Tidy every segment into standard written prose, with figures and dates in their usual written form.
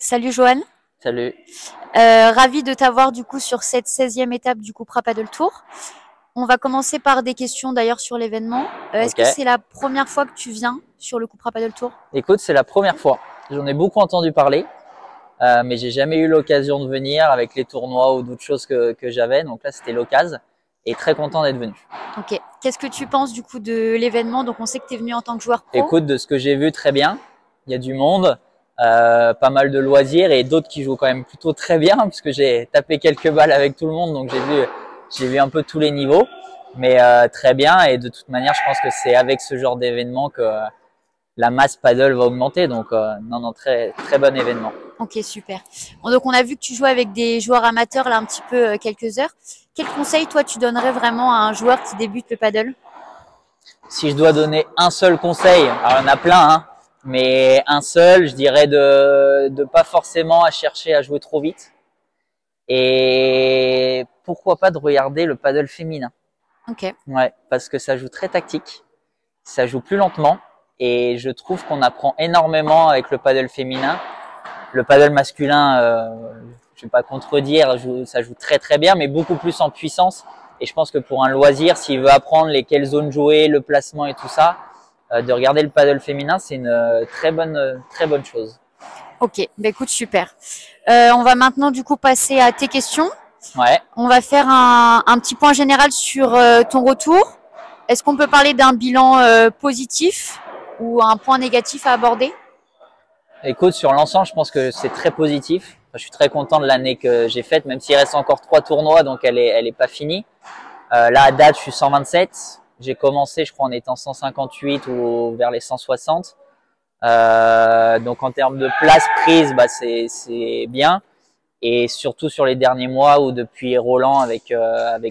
Salut Johan, Salut. ravi de t'avoir du coup sur cette 16e étape du Cupra Padel Tour. On va commencer par des questions d'ailleurs sur l'événement. Est-ce Ok. que c'est la première fois que tu viens sur le Cupra Padel Tour? Écoute, c'est la première fois. J'en ai beaucoup entendu parler, mais j'ai jamais eu l'occasion de venir avec les tournois ou d'autres choses que j'avais. Donc là, c'était l'occasion et très content d'être venu. Ok. Qu'est-ce que tu penses du coup de l'événement? Donc on sait que tu es venu en tant que joueur pro. Écoute, de ce que j'ai vu, très bien. Il y a du monde, pas mal de loisirs et d'autres qui jouent quand même plutôt très bien puisque j'ai tapé quelques balles avec tout le monde. Donc j'ai vu un peu tous les niveaux, mais très bien. Et de toute manière, je pense que c'est avec ce genre d'événement que la masse paddle va augmenter. Donc non, très très bon événement. Ok, super. Bon, donc on a vu que tu jouais avec des joueurs amateurs là un petit peu quelques heures. Quel conseil toi tu donnerais vraiment à un joueur qui débute le paddle? Si je dois donner un seul conseil, alors il y en a plein, hein, mais un seul, je dirais de pas forcément à chercher à jouer trop vite. Et pourquoi pas de regarder le paddle féminin. Ok. Ouais, parce que ça joue très tactique, ça joue plus lentement, et je trouve qu'on apprend énormément avec le paddle féminin. Le paddle masculin, je vais pas contredire, ça joue très très bien, mais beaucoup plus en puissance. Et je pense que pour un loisir, s'il veut apprendre quelles zones jouer, le placement et tout ça, de regarder le paddle féminin, c'est une très bonne chose. Ok, bah écoute, super. On va maintenant du coup passer à tes questions. Ouais. On va faire un petit point général sur ton retour. Est-ce qu'on peut parler d'un bilan positif ou un point négatif à aborder? Écoute, sur l'ensemble, je pense que c'est très positif. Je suis très content de l'année que j'ai faite, même s'il reste encore 3 tournois, donc elle est pas finie. Là, à date, je suis 127. J'ai commencé, je crois, en étant 158 ou vers les 160. Donc en termes de place prise, bah, c'est bien. Et surtout sur les derniers mois où depuis Roland avec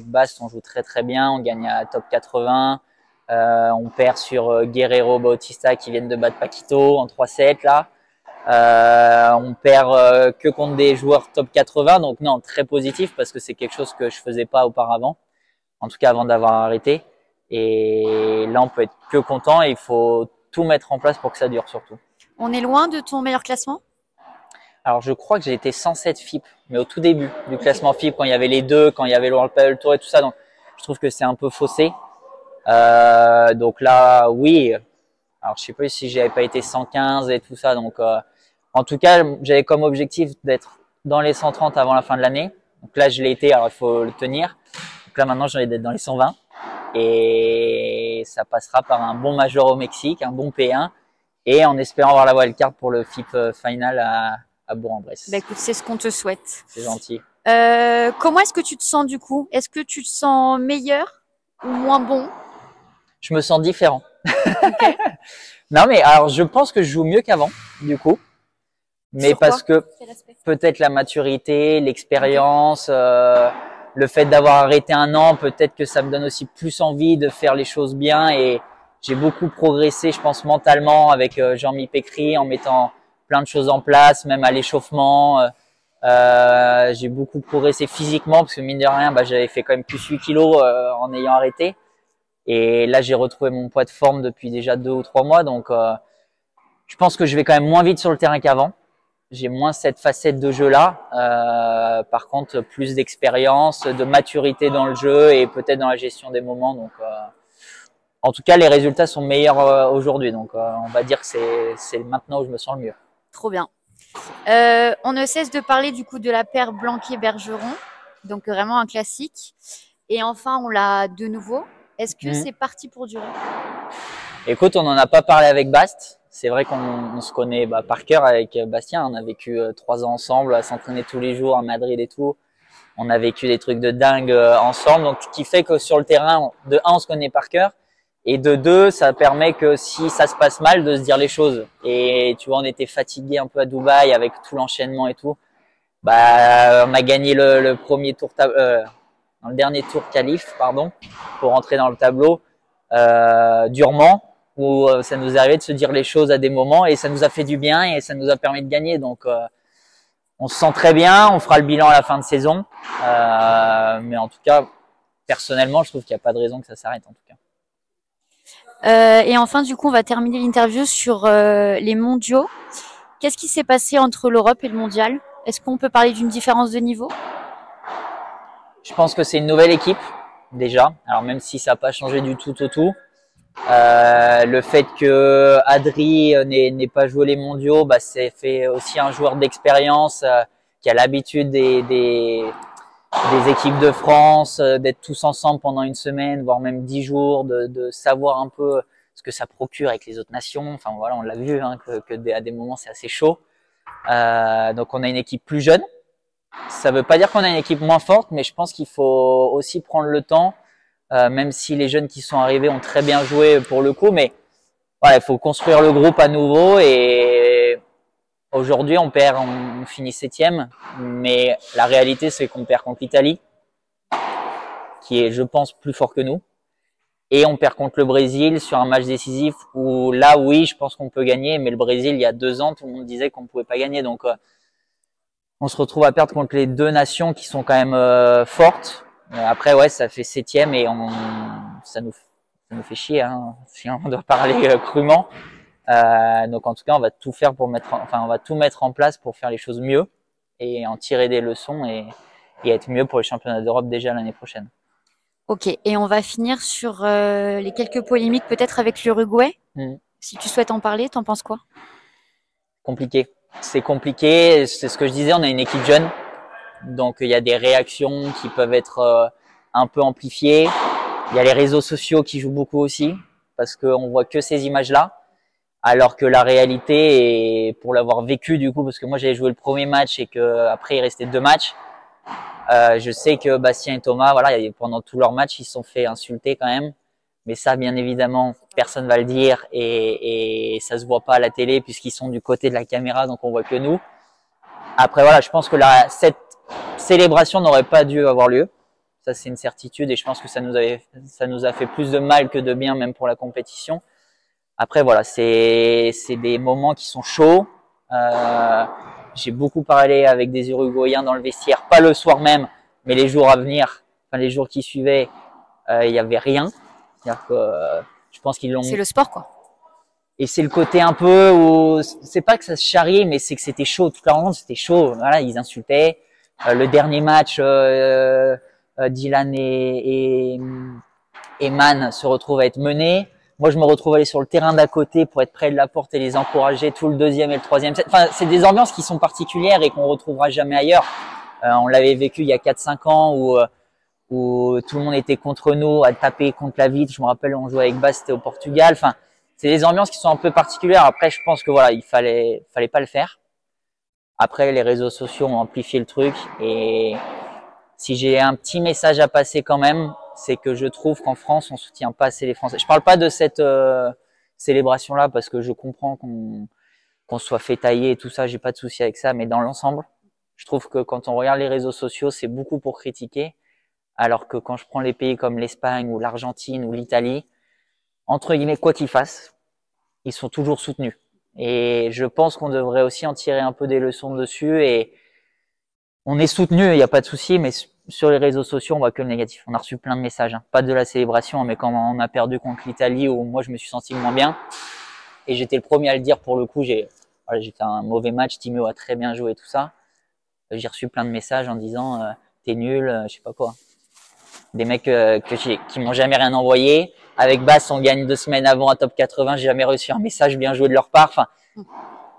Bast, on joue très très bien. On gagne à top 80. On perd sur Guerrero, Bautista qui viennent de battre Paquito en 3-7 là. On perd que contre des joueurs top 80. Donc non, très positif parce que c'est quelque chose que je faisais pas auparavant. En tout cas avant d'avoir arrêté. Et là, on peut être que content et il faut tout mettre en place pour que ça dure surtout. On est loin de ton meilleur classement? Alors, je crois que j'ai été 107 FIP, mais au tout début du classement FIP, quand il y avait les deux, quand il y avait le World Padel Tour et tout ça. Donc, je trouve que c'est un peu faussé. Donc là, oui. Alors, je sais pas si j'avais pas été 115 et tout ça. Donc, en tout cas, j'avais comme objectif d'être dans les 130 avant la fin de l'année. Donc là, je l'ai été. Alors, il faut le tenir. Donc là, maintenant, j'ai envie d'être dans les 120. Et ça passera par un bon major au Mexique, un bon P1, et en espérant avoir la wildcard pour le FIP final à Bourg-en-Bresse. Bah écoute, c'est ce qu'on te souhaite. C'est gentil. Comment est-ce que tu te sens du coup? Est-ce que tu te sens meilleur ou moins bon? Je me sens différent. Okay. Non, mais alors je pense que je joue mieux qu'avant, du coup. Mais sur parce quoi? que peut-être la maturité, l'expérience, le fait d'avoir arrêté un an, peut-être que ça me donne aussi plus envie de faire les choses bien. Et j'ai beaucoup progressé, je pense, mentalement avec Jean-Mi Pécry en mettant plein de choses en place, même à l'échauffement. J'ai beaucoup progressé physiquement parce que mine de rien, bah, j'avais fait quand même plus 8 kilos en ayant arrêté. Et là, j'ai retrouvé mon poids de forme depuis déjà 2 ou 3 mois. Donc, je pense que je vais quand même moins vite sur le terrain qu'avant. J'ai moins cette facette de jeu-là. Par contre, plus d'expérience, de maturité dans le jeu et peut-être dans la gestion des moments. Donc, en tout cas, les résultats sont meilleurs aujourd'hui. Donc, on va dire que c'est maintenant où je me sens le mieux. Trop bien. On ne cesse de parler du coup de la paire Blanquier-Bergeron. Donc, vraiment un classique. Et enfin, on l'a de nouveau. Est-ce que c'est parti pour durer? Écoute, on n'en a pas parlé avec Bast. C'est vrai qu'on se connaît par cœur avec Bastien. On a vécu 3 ans ensemble, à s'entraîner tous les jours à Madrid et tout. On a vécu des trucs de dingue ensemble. Donc, ce qui fait que sur le terrain, de un, on se connaît par cœur. Et de deux, ça permet que si ça se passe mal, de se dire les choses. Et tu vois, on était fatigué un peu à Dubaï avec tout l'enchaînement et tout. Bah, on a gagné le premier tour, dans le dernier tour qualif, pardon, pour rentrer dans le tableau durement. Où ça nous est arrivé de se dire les choses à des moments et ça nous a fait du bien et ça nous a permis de gagner. Donc, on se sent très bien. On fera le bilan à la fin de saison. Mais en tout cas, personnellement, je trouve qu'il n'y a pas de raison que ça s'arrête en tout cas. Et enfin, du coup, on va terminer l'interview sur les mondiaux. Qu'est-ce qui s'est passé entre l'Europe et le mondial? Est-ce qu'on peut parler d'une différence de niveau? Je pense que c'est une nouvelle équipe déjà. Alors même si ça n'a pas changé du tout au tout. Le fait que Adri n'ait pas joué les mondiaux, bah, c'est fait aussi un joueur d'expérience qui a l'habitude des équipes de France, d'être tous ensemble pendant une semaine, voire même 10 jours, de savoir un peu ce que ça procure avec les autres nations. Enfin voilà, on l'a vu hein, à des moments c'est assez chaud. Donc on a une équipe plus jeune. Ça veut pas dire qu'on a une équipe moins forte, mais je pense qu'il faut aussi prendre le temps. Même si les jeunes qui sont arrivés ont très bien joué pour le coup, mais voilà, il faut construire le groupe à nouveau et aujourd'hui on finit 7e, mais la réalité c'est qu'on perd contre l'Italie, qui est je pense plus fort que nous, et on perd contre le Brésil sur un match décisif où là oui je pense qu'on peut gagner, mais le Brésil il y a 2 ans tout le monde disait qu'on ne pouvait pas gagner, donc on se retrouve à perdre contre les 2 nations qui sont quand même fortes. Après, ouais, ça fait 7e et ça nous fait chier, hein, si on doit parler crûment. Donc, en tout cas, on va tout faire on va tout mettre en place pour faire les choses mieux et en tirer des leçons et être mieux pour les championnats d'Europe déjà l'année prochaine. Ok, et on va finir sur les quelques polémiques peut-être avec l'Uruguay. Si tu souhaites en parler, t'en penses quoi? Compliqué. C'est compliqué, c'est ce que je disais, on a une équipe jeune. Donc il y a des réactions qui peuvent être un peu amplifiées. Il y a les réseaux sociaux qui jouent beaucoup aussi parce qu'on voit que ces images-là, alors que la réalité, et pour l'avoir vécu du coup, parce que moi j'avais joué le premier match et que après il restait 2 matchs, je sais que Bastien et Thomas, voilà, pendant tout leur match ils se sont fait insulter quand même. Mais ça, bien évidemment, personne va le dire et ça se voit pas à la télé puisqu'ils sont du côté de la caméra, donc on voit que nous. Après voilà, je pense que cette célébration n'aurait pas dû avoir lieu. Ça, c'est une certitude et je pense que ça nous a fait plus de mal que de bien, même pour la compétition. Après, voilà, c'est des moments qui sont chauds. J'ai beaucoup parlé avec des Uruguayens dans le vestiaire, pas le soir même, mais les jours à venir, enfin les jours qui suivaient, il y avait rien. C'est-à-dire que je pense qu'ils l'ont. C'est le sport, quoi. Et c'est le côté un peu où c'est pas que ça se charriait, mais c'est que c'était chaud. Toute la rencontre, c'était chaud. Voilà, ils insultaient. Le dernier match, Dylan et Man se retrouvent à être menés. Moi, je me retrouve à aller sur le terrain d'à côté pour être près de la porte et les encourager tout le 2e et le 3e set. Enfin, c'est des ambiances qui sont particulières et qu'on retrouvera jamais ailleurs. On l'avait vécu il y a 4-5 ans où tout le monde était contre nous, à taper contre la vitre. Je me rappelle, on jouait avec Bas, c'était au Portugal. Enfin, c'est des ambiances qui sont un peu particulières. Après, je pense que voilà, il fallait pas le faire. Après, les réseaux sociaux ont amplifié le truc et si j'ai un petit message à passer quand même, c'est que je trouve qu'en France, on soutient pas assez les Français. Je parle pas de cette célébration-là parce que je comprends qu'on soit fait tailler et tout ça, j'ai pas de souci avec ça, mais dans l'ensemble, je trouve que quand on regarde les réseaux sociaux, c'est beaucoup pour critiquer, alors que quand je prends les pays comme l'Espagne ou l'Argentine ou l'Italie, entre guillemets, quoi qu'ils fassent, ils sont toujours soutenus. Et je pense qu'on devrait aussi en tirer un peu des leçons dessus et on est soutenu, il n'y a pas de souci, mais sur les réseaux sociaux, on voit que le négatif. On a reçu plein de messages, hein. Pas de la célébration, mais quand on a perdu contre l'Italie, où moi je me suis senti moins bien, et j'étais le premier à le dire pour le coup, j'ai fait un mauvais match, Timio a très bien joué et tout ça. J'ai reçu plein de messages en disant t'es nul, je sais pas quoi. Des mecs qui m'ont jamais rien envoyé. Avec Bass, on gagne 2 semaines avant à top 80, j'ai jamais reçu un message bien joué de leur part. Enfin,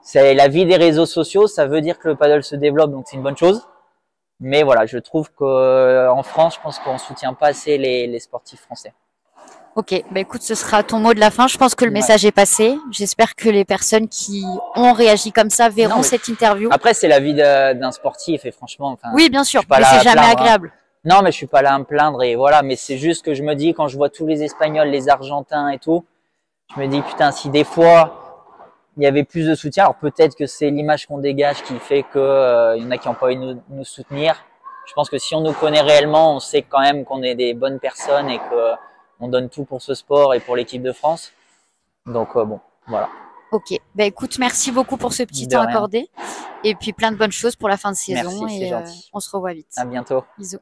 c'est la vie des réseaux sociaux, ça veut dire que le paddle se développe, donc c'est une bonne chose. Mais voilà, je trouve qu'en France, je pense qu'on soutient pas assez les sportifs français. Ok, bah écoute, ce sera ton mot de la fin. Je pense que le message est passé. J'espère que les personnes qui ont réagi comme ça verront cette interview. Après, c'est la vie d'un sportif et franchement, enfin. Oui, bien sûr, mais c'est jamais agréable. Non, mais je suis pas là à me plaindre et voilà. Mais c'est juste que je me dis quand je vois tous les Espagnols, les Argentins et tout, je me dis putain, si des fois il y avait plus de soutien, alors peut-être que c'est l'image qu'on dégage qui fait que y en a qui n'ont pas envie de nous soutenir. Je pense que si on nous connaît réellement, on sait quand même qu'on est des bonnes personnes et que on donne tout pour ce sport et pour l'équipe de France. Donc bon, voilà. Ok, bah écoute, merci beaucoup pour ce petit temps accordé. Et puis plein de bonnes choses pour la fin de saison. Merci, et c'est gentil. on se revoit vite. À bientôt. Bisous.